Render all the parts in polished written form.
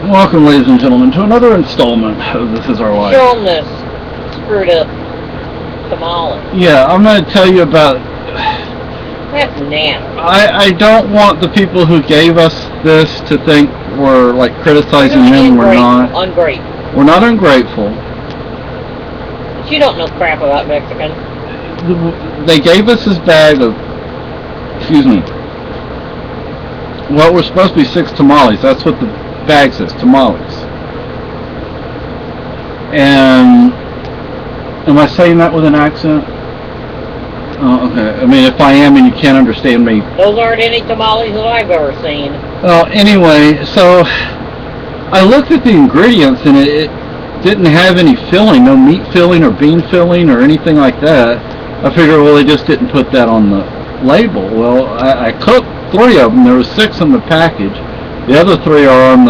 Welcome, ladies and gentlemen, to another installment of This Is Our Life. Show them this screwed up tamale. Yeah, I'm going to tell you about... That's nasty. I don't want the people who gave us this to think we're, like, criticizing them. We're not. Ungrateful. We're not ungrateful. But you don't know crap about Mexican. They gave us this bag of... Excuse me. Well, we're supposed to be 6 tamales. That's what the bag says, tamales. And am I saying that with an accent? Oh, okay. I mean, if I am and you can't understand me. Those aren't any tamales that I've ever seen. Well, anyway, so I looked at the ingredients and it didn't have any filling, no meat filling or bean filling or anything like that. I figured, well, they just didn't put that on the label. Well, I cooked 3 of them. There was 6 in the package. The other 3 are on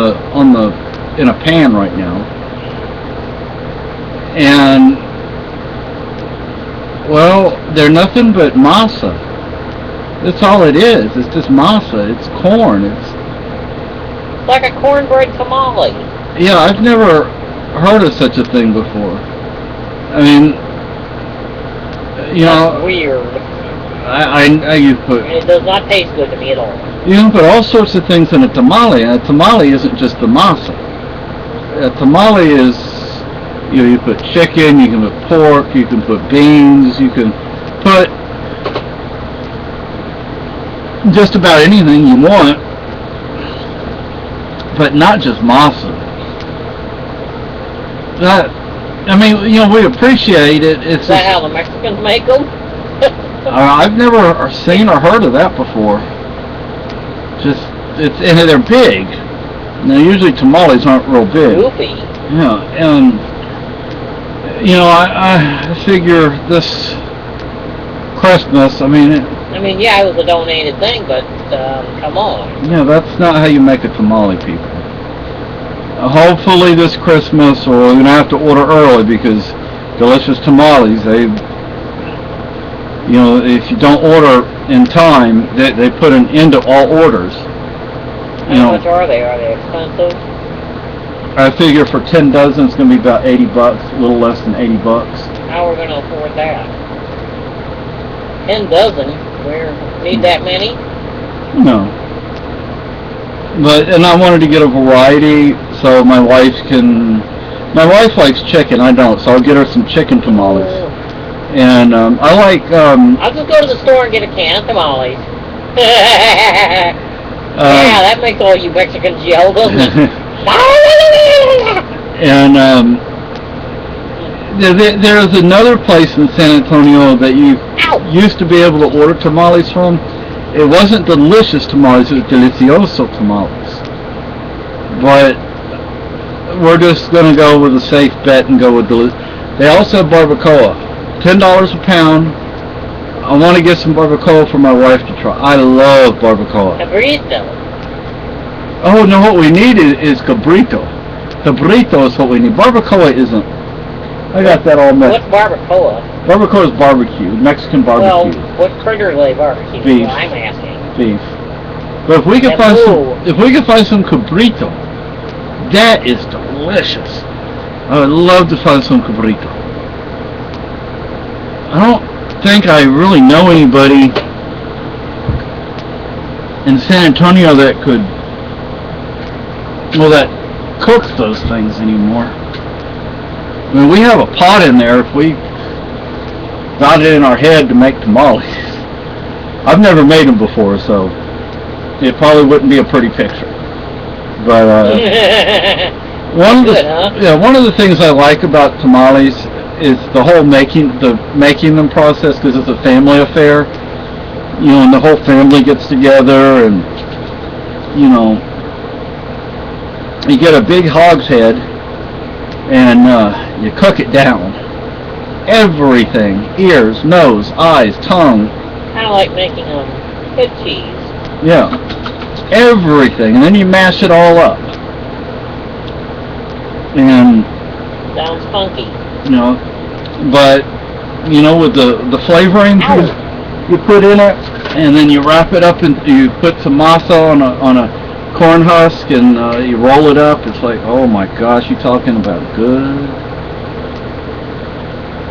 the in a pan right now. And well, they're nothing but masa. That's all it is. It's just masa. It's corn. It's like a cornbread tamale. Yeah, I've never heard of such a thing before. I mean, you That's know, weird. You put. It does not taste good to me at all. You can put all sorts of things in a tamale, and a tamale isn't just the masa. A tamale is, you put chicken, you can put pork, you can put beans, you can put just about anything you want, but not just masa. I mean, we appreciate it. Is that how the Mexicans make them? I've never seen or heard of that before. And they're big. Now, usually tamales aren't real big. Goofy. Yeah, and I figure this Christmas. I mean, yeah, it was a donated thing, but come on. Yeah, that's not how you make a tamale, people. Hopefully, this Christmas, or we're gonna have to order early because delicious tamales. If you don't order in time, they put an end to all orders. How much are they? Are they expensive? I figure for 10 dozen it's going to be about $80, a little less than $80. How are we going to afford that? 10 dozen? We need that many? No. And I wanted to get a variety so my wife likes chicken, I don't, so I'll get her some chicken tamales. And I like... I'll just go to the store and get a can of tamales. Yeah, that makes all you Mexicans yell, doesn't it? And there's another place in San Antonio that you used to be able to order tamales from. It wasn't delicious tamales, it was delicioso tamales. But we're just going to go with a safe bet and go with They also have barbacoa. $10 a pound. I want to get some barbacoa for my wife to try. I love barbacoa. Cabrito. Oh, no, what we need is cabrito. Cabrito is what we need. Barbacoa isn't. I got that all mixed. What's barbacoa? Barbacoa is barbecue, Mexican barbecue. Well, what critter do they barbecue? Beef. Well, I'm asking. Beef. But if we could find some cabrito, that is delicious. I would love to find some cabrito. I don't think I really know anybody in San Antonio that that cooks those things anymore. I mean, we have a pot in there if we got it in our head to make tamales. I've never made them before, so it probably wouldn't be a pretty picture. But one of the things I like about tamales is the whole making them process, because it's a family affair. And the whole family gets together, and you get a big hogshead and you cook it down. Everything: ears, nose, eyes, tongue. Kind of like making good cheese. Yeah, everything, and then you mash it all up. And sounds funky. But with the flavoring you put in it, and then you wrap it up and you put some masa on a corn husk and you roll it up. It's like, oh my gosh, you talking about good.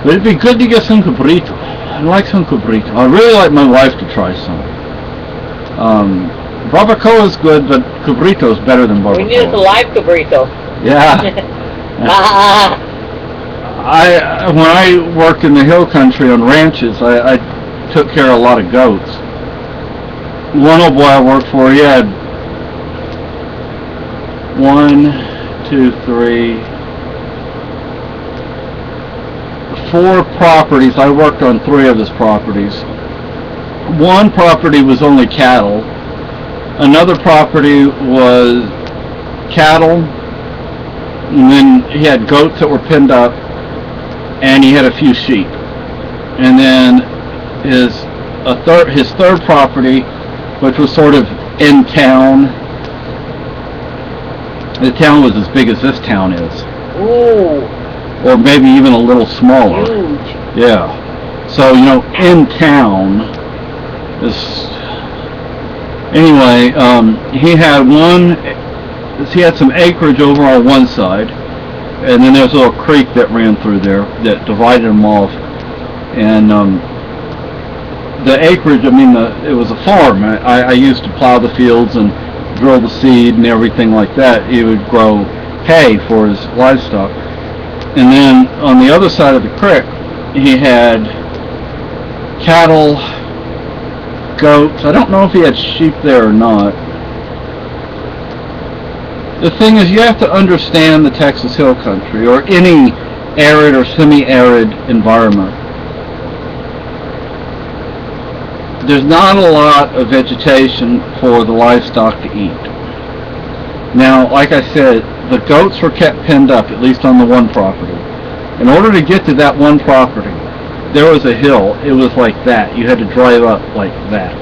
But it'd be good to get some cabrito. I like some cabrito. I'd really like my wife to try some. Barbacoa is good, but cabrito is better than barbacoa. We need a live cabrito. Yeah. When I worked in the hill country on ranches, I took care of a lot of goats. One old boy I worked for, he had 4 properties. I worked on 3 of his properties. One property was only cattle. Another property was cattle, and then he had goats that were pinned up, and he had a few sheep. And then his third property, which was sort of in town. The town was as big as this town is. Ooh. Or maybe even a little smaller. Huge. Yeah. So, in town is... Anyway, he had some acreage over on one side, and then there's a little creek that ran through there that divided them off. And the acreage, it was a farm. I used to plow the fields and drill the seed and everything like that. He would grow hay for his livestock. And then on the other side of the creek, he had cattle, goats. I don't know if he had sheep there or not. The thing is, you have to understand the Texas Hill Country, or any arid or semi-arid environment. There's not a lot of vegetation for the livestock to eat. Now, like I said, the goats were kept pinned up, at least on the one property. In order to get to that one property, there was a hill. It was like that. You had to drive up like that.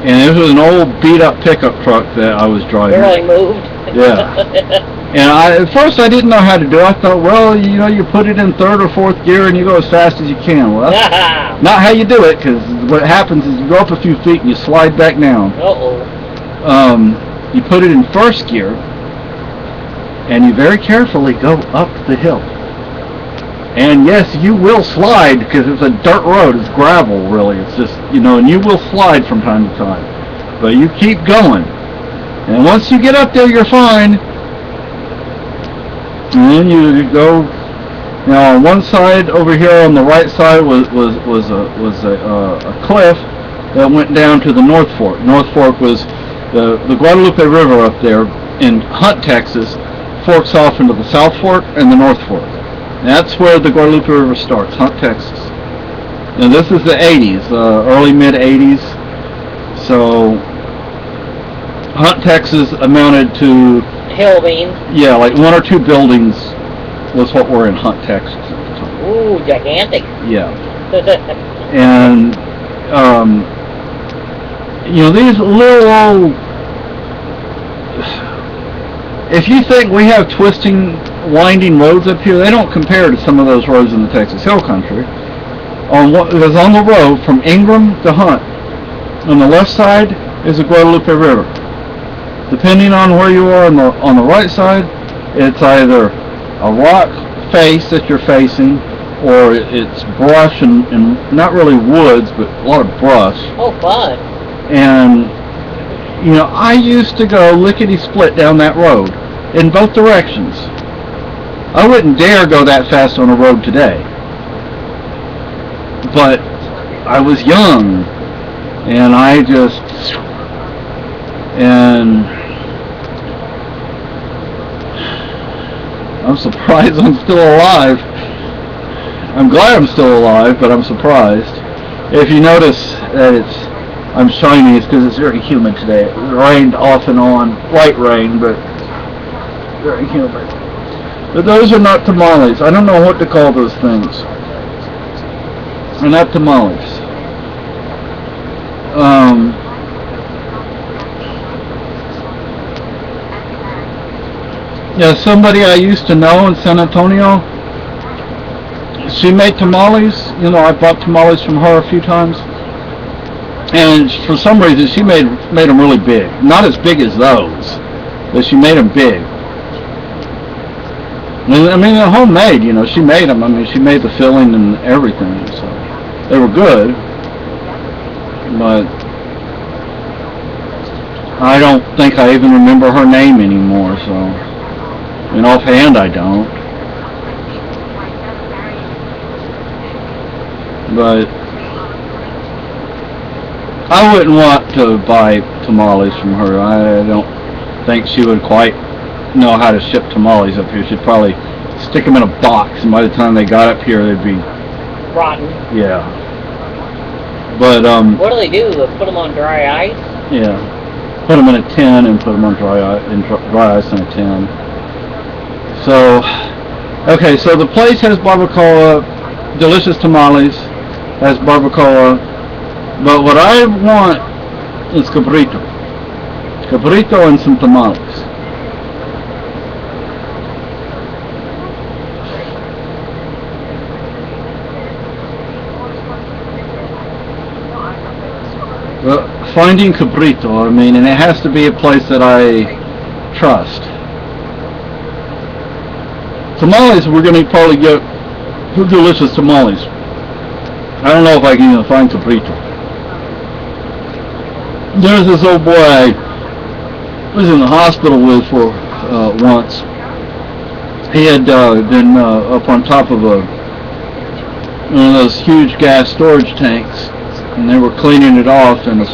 And it was an old beat-up pickup truck that I was driving. Barely moved. Yeah. And at first I didn't know how to do it. I thought, well, you put it in 3rd or 4th gear and you go as fast as you can. Well, that's not how you do it, because what happens is you go up a few feet and you slide back down. You put it in 1st gear and you very carefully go up the hill. And yes, you will slide, because it's a dirt road. It's gravel, really. It's just, and you will slide from time to time. But you keep going. And once you get up there, you're fine. And then you go. Now, on one side over here, on the right side, was a cliff that went down to the North Fork. North Fork was the Guadalupe River up there in Hunt, Texas, forks off into the South Fork and the North Fork. That's where the Guadalupe River starts, Hunt, Texas. And this is the 80s, early mid-80s. So Hunt, Texas amounted to... Hillbean. Yeah, like 1 or 2 buildings was what were in Hunt, Texas at the time. Ooh, gigantic. Yeah. And, these little old... If you think we have twisting, winding roads up here, they don't compare to some of those roads in the Texas Hill Country. Because on the road from Ingram to Hunt, on the left side is the Guadalupe River. Depending on where you are on the right side, it's either a rock face that you're facing, or it's brush and not really woods, but a lot of brush. Oh, fun. And I used to go lickety-split down that road in both directions. I wouldn't dare go that fast on a road today. But I was young, and I'm surprised I'm still alive. I'm glad I'm still alive, but I'm surprised. If you notice that I'm shiny, it's because it's very humid today. It rained off and on, light rain, but very humid. But those are not tamales. I don't know what to call those things. They're not tamales. Yeah, somebody I used to know in San Antonio, she made tamales. I bought tamales from her a few times. And for some reason, she made them really big. Not as big as those, but she made them big. I mean, they're homemade. You know, she made them. I mean, she made the filling and everything. So they were good, but I don't think I even remember her name anymore. So, and offhand, I don't. But I wouldn't want to buy tamales from her. I don't think she would quite know how to ship tamales up here. She'd probably stick them in a box, and by the time they got up here, they'd be rotten. Yeah. But what do they do? They put them on dry ice? Yeah. Put them in a tin and put them on dry ice in a tin. So, okay, so the place has barbacoa, delicious tamales, has barbacoa, but what I want is cabrito. Cabrito and some tamales. Well, finding cabrito, I mean, and it has to be a place that I trust. Tamales, we're going to probably get delicious tamales. I don't know if I can even find cabrito. There's this old boy I was in the hospital with for once. He had been up on top of one of those huge gas storage tanks, and they were cleaning it off, and there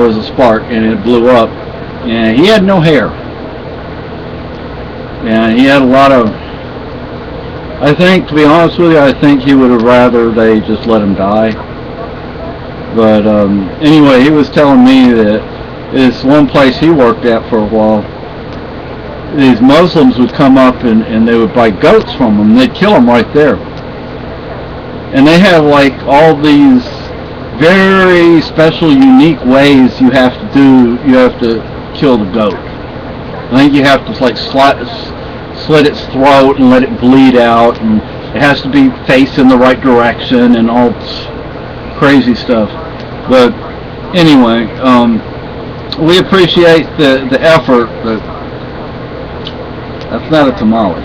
was a spark, and it blew up, and he had no hair, and he had a lot of, I think, to be honest with you, I think he would have rather they just let him die. But anyway, he was telling me that this one place he worked at for a while, these Muslims would come up and they would buy goats from them, and they'd kill them right there. And they have like all these very special, unique ways you have to kill the goat. I think you have to like slit its throat and let it bleed out, and it has to be facing the right direction and all crazy stuff. But anyway, we appreciate the effort, but that's not a tamale.